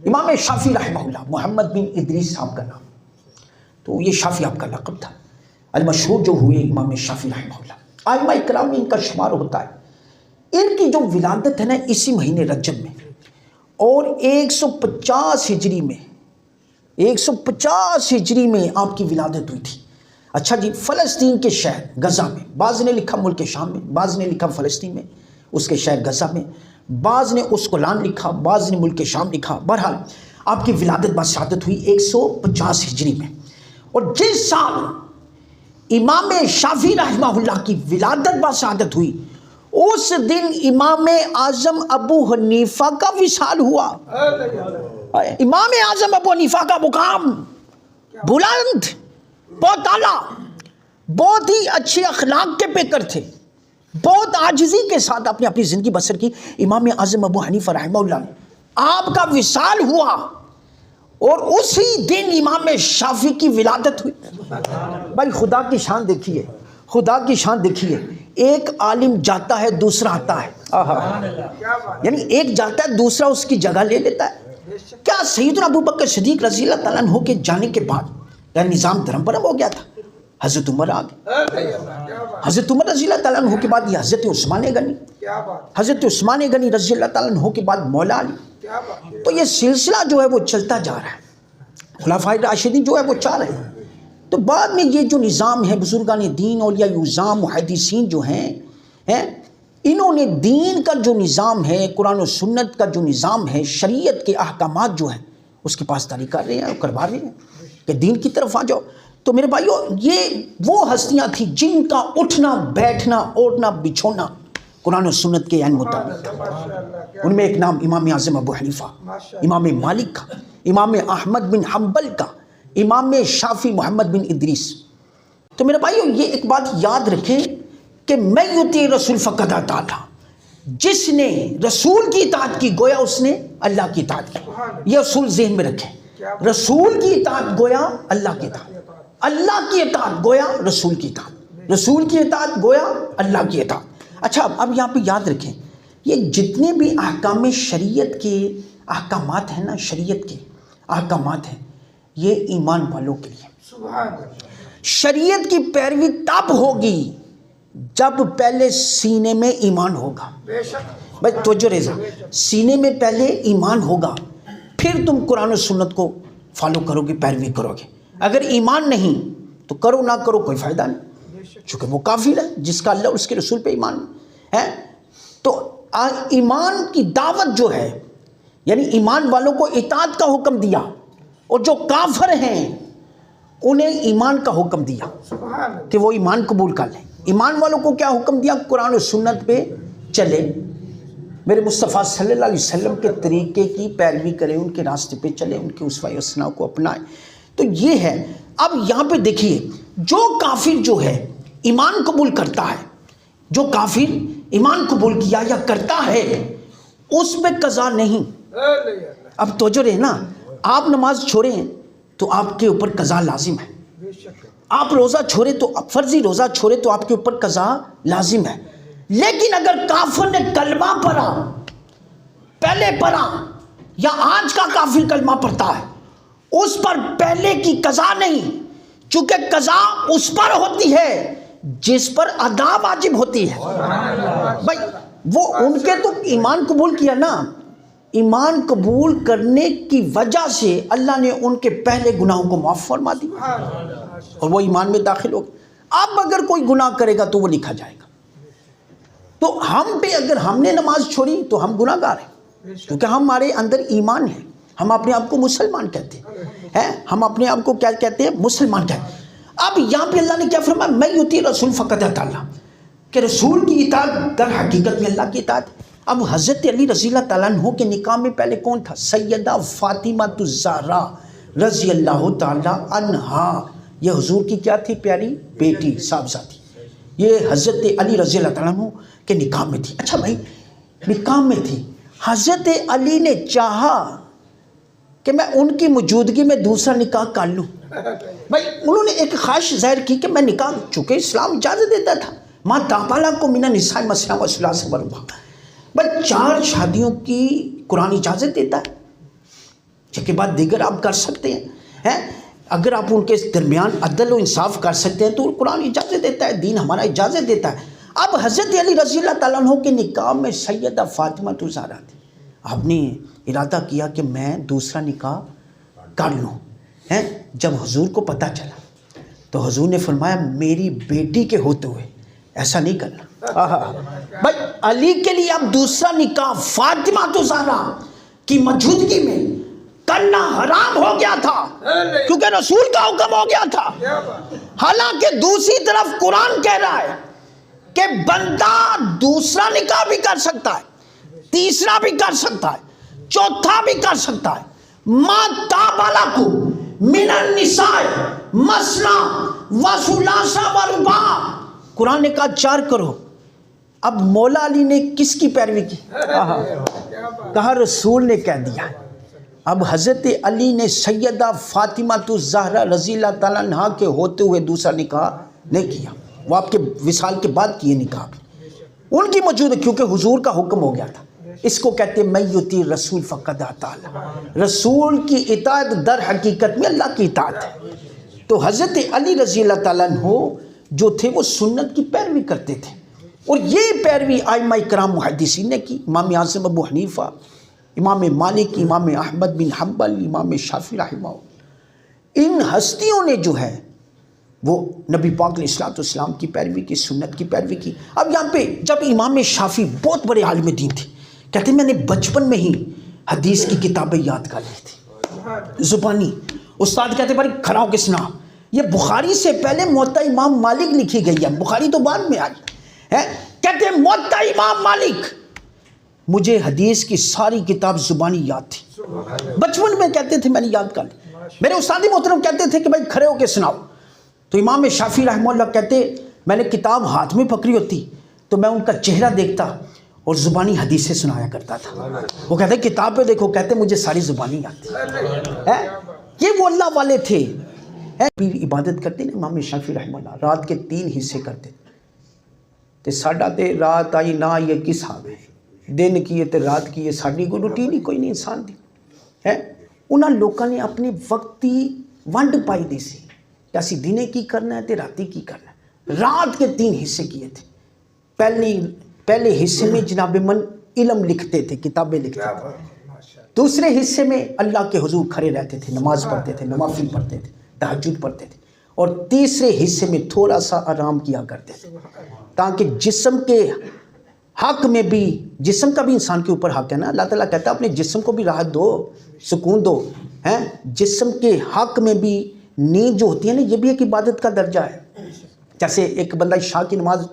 امام شافعی رحمہ اللہ، محمد بن ادریس صاحب کا نام، تو یہ شافعی آپ کا لقب تھا، المشہور جو ہوئے امام شافعی رحمہ اللہ، ائمہ اکرام میں ان کا شمار ہوتا ہے۔ ان کی جو ولادت ہے نا اسی مہینے رجب میں، اور 150 ہجری میں 150 ہجری میں آپ کی ولادت ہوئی تھی۔ اچھا جی، فلسطین کے شہر غزہ میں، بعض نے لکھا ملک شام میں، بعض نے لکھا فلسطین میں، اس کے شہر غزہ میں، بعض نے اسقلان لکھا، بعض نے ملک شام لکھا۔ بہرحال آپ کی ولادت بشہادت ہوئی 150 ہجری میں، اور جس سال امام شافعی رحمہ اللہ کی ولادت بشہادت ہوئی اس دن امام اعظم ابو حنیفہ کا وصال ہوا۔ امام اعظم ابو حنیفہ کا مقام بلند، بہت اعلیٰ، بہت ہی اچھے اخلاق کے پیکر تھے، بہت عاجزی کے ساتھ آپ نے اپنی زندگی بسر کی۔ امام اعظم ابو حنیفہ رحمہ اللہ نے آپ کا وصال ہوا اور اسی دن امام شافعی کی ولادت ہوئی۔ بھائی خدا کی شان دیکھیے، خدا کی شان دیکھیے، ایک عالم جاتا ہے دوسرا آتا ہے، یعنی ایک جاتا ہے دوسرا اس کی جگہ لے لیتا ہے۔ کیا سیدنا ابو بکر صدیق رضی اللہ تعالیٰ عنہ کے جانے کے بعد نظام دھرم برم ہو گیا تھا، حضرت عمر آ گئے، حضرت عمر رضی اللہ تعالیٰ عنہ کے بعد یہ حضرت عثمان غنی، حضرت عثمان غنی رضی اللہ تعالیٰ عنہ کے بعد مولا علی، تو یہ سلسلہ جو ہے وہ چلتا جا رہا ہے، خلفائے راشدین جو ہے وہ 4 ہیں۔ تو بعد میں یہ جو نظام ہے، بزرگان دین، اولیاء اعظام، محدثین جو ہیں انہوں نے دین کا جو نظام ہے، قرآن و سنت کا جو نظام ہے، شریعت کے احکامات جو ہیں اس کی پاسداری کر رہے ہیں، کروا رہے ہیں کہ دین کی طرف آ جاؤ۔ تو میرے بھائیو، یہ وہ ہستیاں تھیں جن کا اٹھنا بیٹھنا اوڑھنا بچھونا قرآن و سنت کے عین مطابق۔ ان میں ایک نام امام اعظم ابو حنیفہ، امام مالک کا، امام احمد بن حنبل کا، امام شافعی محمد بن ادریس۔ تو میرے بھائیو یہ ایک بات یاد رکھیں کہ میں یطیع رسول فقد اطاع اللہ، جس نے رسول کی اطاعت کی گویا اس نے اللہ کی اطاعت کی۔ یہ اصول ذہن میں رکھیں، رسول کی اطاعت گویا اللہ کی اطاعت، اللہ کی اطاعت گویا رسول کی اطاعت، رسول کی اطاعت گویا اللہ کی اطاعت۔ اچھا اب یہاں پہ یاد رکھیں، یہ جتنے بھی احکام شریعت کے احکامات ہیں نا، شریعت کے احکامات ہیں، یہ ایمان والوں کے لیے۔ شریعت کی پیروی تب ہوگی جب پہلے سینے میں ایمان ہوگا۔ بھائی توجہ ریزا، سینے میں پہلے ایمان ہوگا، پھر تم قرآن و سنت کو فالو کرو گے، پیروی کرو گے۔ اگر ایمان نہیں تو کرو نہ کرو کوئی فائدہ نہیں، چونکہ وہ کافر ہے جس کا اللہ اور اس کے رسول پہ ایمان ہے۔ تو ایمان کی دعوت جو ہے، یعنی ایمان والوں کو اطاعت کا حکم دیا، اور جو کافر ہیں انہیں ایمان کا حکم دیا کہ وہ ایمان قبول کر لیں۔ ایمان والوں کو کیا حکم دیا؟ قرآن و سنت پہ چلے، میرے مصطفیٰ صلی اللہ علیہ وسلم کے طریقے کی پیروی کریں، ان کے راستے پہ چلیں، ان کے اسوہ حسنہ کو اپنائیں۔ تو یہ ہے۔ اب یہاں پہ دیکھیے، جو کافر جو ہے ایمان قبول کرتا ہے، جو کافر ایمان قبول کیا یا کرتا ہے، اس پہ قضا نہیں۔ اب توجہ رہے نا، آپ نماز چھوڑیں تو آپ کے اوپر قضا لازم ہے، آپ روزہ چھوڑیں تو فرضی روزہ چھوڑیں تو آپ کے اوپر قضا لازم ہے۔ لیکن اگر کافر نے کلمہ پڑھا، پہلے پڑھا، یا آج کا کافر کلمہ پڑھتا ہے، اس پر پہلے کی قضا نہیں، چونکہ قضا اس پر ہوتی ہے جس پر ادا واجب ہوتی ہے۔ بھائی وہ ان کے تو ایمان قبول کیا نا، ایمان قبول کرنے کی وجہ سے اللہ نے ان کے پہلے گناہوں کو معاف فرما دیا اور وہ ایمان میں داخل ہو گئے۔ اب اگر کوئی گناہ کرے گا تو وہ لکھا جائے گا۔ تو ہم پہ اگر ہم نے نماز چھوڑی تو ہم گناہ گار ہیں، کیونکہ ہمارے اندر ایمان ہے، ہم اپنے آپ کو مسلمان کہتے ہیں، ہم اپنے آپ کو کیا کہتے ہیں؟ مسلمان کہتے ہیں۔ اب یہاں پہ اللہ نے کیا فرمایا؟ میں یطیع رسول فقد اطاع اللہ، کہ رسول کی اطاعت در حقیقت میں اللہ کی اطاعت۔ اب حضرت علی رضی اللہ تعالیٰ عنہ کے نکاح میں پہلے کون تھا؟ سیدہ فاطمہ الزہرا رضی اللہ تعالیٰ عنہا، یہ حضور کی کیا تھی؟ پیاری بیٹی، صاحبزادی، یہ حضرت علی رضی اللہ تعالیٰ عنہ کے نکاح میں تھی۔ اچھا بھائی، نکاح میں تھی، حضرت علی نے چاہا کہ میں ان کی موجودگی میں دوسرا نکاح کر لوں۔ بھائی انہوں نے ایک خواہش ظاہر کی کہ میں نکاح، چونکہ اسلام اجازت دیتا تھا، ماں تابالا کو من النساء مثنی و ثلاث و رباع، بھائی 4 شادیوں کی قرآن اجازت دیتا ہے۔ اس کے بعد دیگر آپ کر سکتے ہیں اگر آپ ان کے درمیان عدل و انصاف کر سکتے ہیں تو قرآن اجازت دیتا ہے، دین ہمارا اجازت دیتا ہے۔ اب حضرت علی رضی اللہ تعالیٰ عنہ کے نکاح میں سیدہ فاطمہ الزہرا تھی، آپ نے ارادہ کیا کہ میں دوسرا نکاح کر لوں۔ جب حضور کو پتہ چلا تو حضور نے فرمایا میری بیٹی کے ہوتے ہوئے ایسا نہیں کرنا۔ بھائی علی کے لیے اب دوسرا نکاح فاطمہ الزہرا کی موجودگی میں کرنا حرام ہو گیا تھا، کیونکہ رسول کا حکم ہو گیا تھا۔ حالانکہ دوسری طرف قرآن کہہ رہا ہے کہ بندہ دوسرا نکاح بھی کر سکتا ہے، تیسرا بھی کر سکتا ہے، چوتھا بھی کر سکتا ہے۔ ما تاب لکم من النساء مثنی و ثلاث و رباع، قرآن نے کہا 4 کرو۔ اب مولا علی نے کس کی پیروی کی؟ کہا رسول نے کہہ دیا۔ اب حضرت علی نے سیدہ فاطمہ الزہرا رضی اللہ تعالیٰ عنہ کے ہوتے ہوئے دوسرا نکاح نہیں کیا، وہ آپ کے وصال کے بعد کیے نکاح ان کی موجود ہے، کیونکہ حضور کا حکم ہو گیا تھا۔ اس کو کہتے ہیں من یطیع رسول فقد اطاع اللہ، رسول کی اطاعت در حقیقت میں اللہ کی اطاعت ہے۔ تو حضرت علی رضی اللہ تعالیٰ عنہ جو تھے وہ سنت کی پیروی کرتے تھے، اور یہ پیروی ائمہ کرام محدثین نے کی، امام اعظم ابو حنیفہ، امام مالک، امام احمد بن حنبل، امام شافعی رحمہ، ان ہستیوں نے جو ہے وہ نبی پاک علیہ الصلوۃ والسلام کی پیروی کی، سنت کی پیروی کی۔ اب یہاں پہ جب امام شافعی بہت بڑے عالم دین تھے، کہتے ہیں میں نے بچپن میں ہی حدیث کی کتابیں یاد کر لی تھی زبانی۔ استاد کہتے بھائی کھڑا ہو کے سنا، یہ بخاری سے پہلے موطا امام مالک لکھی گئی ہے، بخاری تو بعد میں آئی ہے۔ کہتے ہیں موطا امام مالک، مجھے حدیث کی ساری کتاب زبانی یاد تھی، بچپن میں کہتے تھے میں نے یاد کر لی۔ میرے استاد محترم کہتے تھے کہ بھائی کھڑے ہو کے سناؤ، تو امام شافعی رحمہ اللہ کہتے میں نے کتاب ہاتھ میں پکڑی ہوتی تو میں ان کا چہرہ دیکھتا اور زبانی حدیثیں سنایا کرتا تھا۔ وہ کہتے کتاب پہ دیکھو، کہتے مجھے ساری زبانی آتی ہے۔ یہ وہ اللہ والے تھے۔ پیر عبادت کرتے نا امام شافعی رحمہ اللہ، رات کے 3 حصے کرتے تے ساڈا تے رات آئی نہ یہ کس حال ہے، دن کی تے رات کی ساڈی کوئی روٹین ہی کوئی نہیں انسان دی ہے۔ انہاں لوگوں نے اپنے وقت کی ونڈ پائی دی سی کہ اسی دنے کی کرنا ہے تے راتی کی کرنا ہے۔ رات کے 3 حصے کیے تھے۔ پہلے حصے میں جناب من علم لکھتے تھے، کتابیں لکھتے تھے۔ دوسرے حصے میں اللہ کے حضور کھڑے رہتے تھے، نماز پڑھتے تھے، نوافل پڑھتے تھے، تہجد پڑھتے تھے، اور تیسرے حصے میں تھوڑا سا آرام کیا کرتے تھے، تاکہ جسم کے حق میں بھی، جسم کا بھی انسان کے اوپر حق ہے نا، اللہ تعالیٰ کہتا ہے اپنے جسم کو بھی راحت دو، سکون دو، جسم کے حق میں بھی نیند جو ہوتی ہے نا، یہ بھی ایک عبادت کا درجہ ہے۔ جیسے ایک بندہ عشاء کی نماز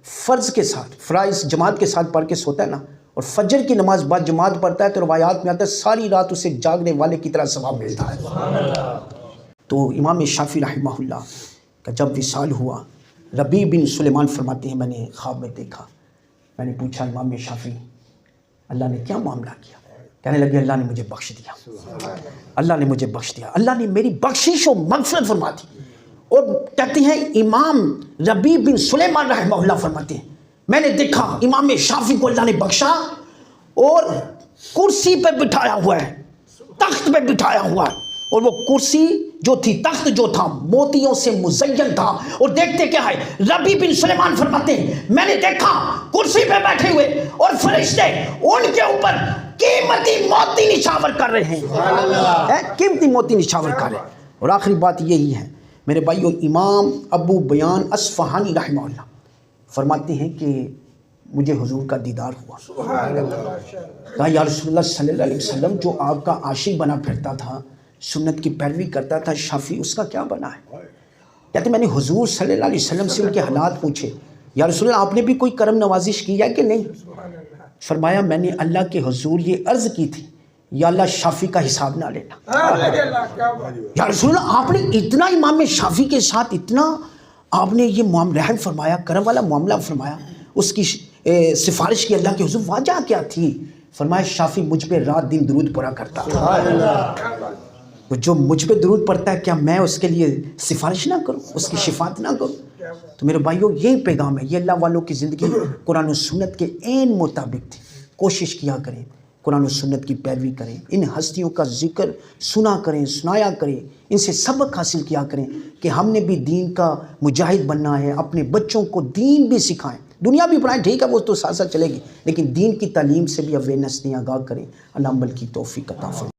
فرض کے ساتھ، فرائض جماعت کے ساتھ پڑھ کے سوتا ہے نا، اور فجر کی نماز بعد جماعت پڑھتا ہے تو روایات میں آتا ہے ساری رات اسے جاگنے والے کی طرح ثواب ملتا ہے۔ تو امام شافعی رحمہ اللہ کا جب وصال ہوا، ربیع بن سلیمان فرماتے ہیں میں نے خواب میں دیکھا، میں نے پوچھا امام شافعی اللہ نے کیا معاملہ کیا؟ کہنے لگے اللہ نے مجھے بخش دیا، اللہ نے مجھے بخش دیا، اللہ نے میری بخشش و مغفرت فرما دی۔ اور کہتے ہیں امام ربیع بن سلیمان رحمہ اللہ فرماتے ہیں میں نے دیکھا امام شافعی کو اللہ نے بخشا اور کرسی پہ بٹھایا ہوا ہے، تخت پہ بٹھایا ہوا ہے، اور وہ کرسی جو تھی، تخت جو تھا موتیوں سے مزین تھا، اور دیکھتے کیا ہے، ربیع بن سلیمان فرماتے ہیں میں نے دیکھا کرسی پہ بیٹھے ہوئے اور فرشتے ان کے اوپر قیمتی موتی نچھاور کر رہے ہیں، قیمتی موتی نچھاور کر رہے ہیں۔ اور آخری بات یہی ہے میرے بھائیو، امام ابو بیان اصفہانی رحمہ اللہ فرماتے ہیں کہ مجھے حضور کا دیدار ہوا، کہا یا رسول اللہ صلی اللہ علیہ وسلم جو آپ کا عاشق بنا پھرتا تھا، سنت کی پیروی کرتا تھا، شافعی اس کا کیا بنا ہے؟ کہتے میں نے حضور صلی اللہ علیہ وسلم سے ان کے حالات پوچھے، یا رسول اللہ آپ نے بھی کوئی کرم نوازش کی ہے کہ نہیں؟ فرمایا میں نے اللہ کے حضور یہ عرض کی تھی یا اللہ شافعی کا حساب نہ لینا۔ یا رسول اللہ آپ نے اتنا امام شافعی کے ساتھ اتنا آپ نے یہ رحم فرمایا، کرم والا معاملہ فرمایا، اس کی سفارش کی اللہ کے حضور، وجہ کیا تھی؟ فرمایا شافعی مجھ پہ رات دن درود پڑھا کرتا تھا، تو جو مجھ پہ درود پڑھتا ہے کیا میں اس کے لیے سفارش نہ کروں، اس کی شفاعت نہ کروں؟ تو میرے بھائیوں یہی پیغام ہے، یہ اللہ والوں کی زندگی قرآن و سنت کے عین مطابق تھی۔ کوشش کیا کریں قرآن و سنت کی پیروی کریں، ان ہستیوں کا ذکر سنا کریں، سنایا کریں، ان سے سبق حاصل کیا کریں کہ ہم نے بھی دین کا مجاہد بننا ہے، اپنے بچوں کو دین بھی سکھائیں، دنیا بھی پڑھائیں، ٹھیک ہے وہ تو ساتھ ساتھ چلے گی، لیکن دین کی تعلیم سے بھی اویئرنیس دیں، آگاہ کریں۔ اللہ عمل کی توفیق عطا فرمائے۔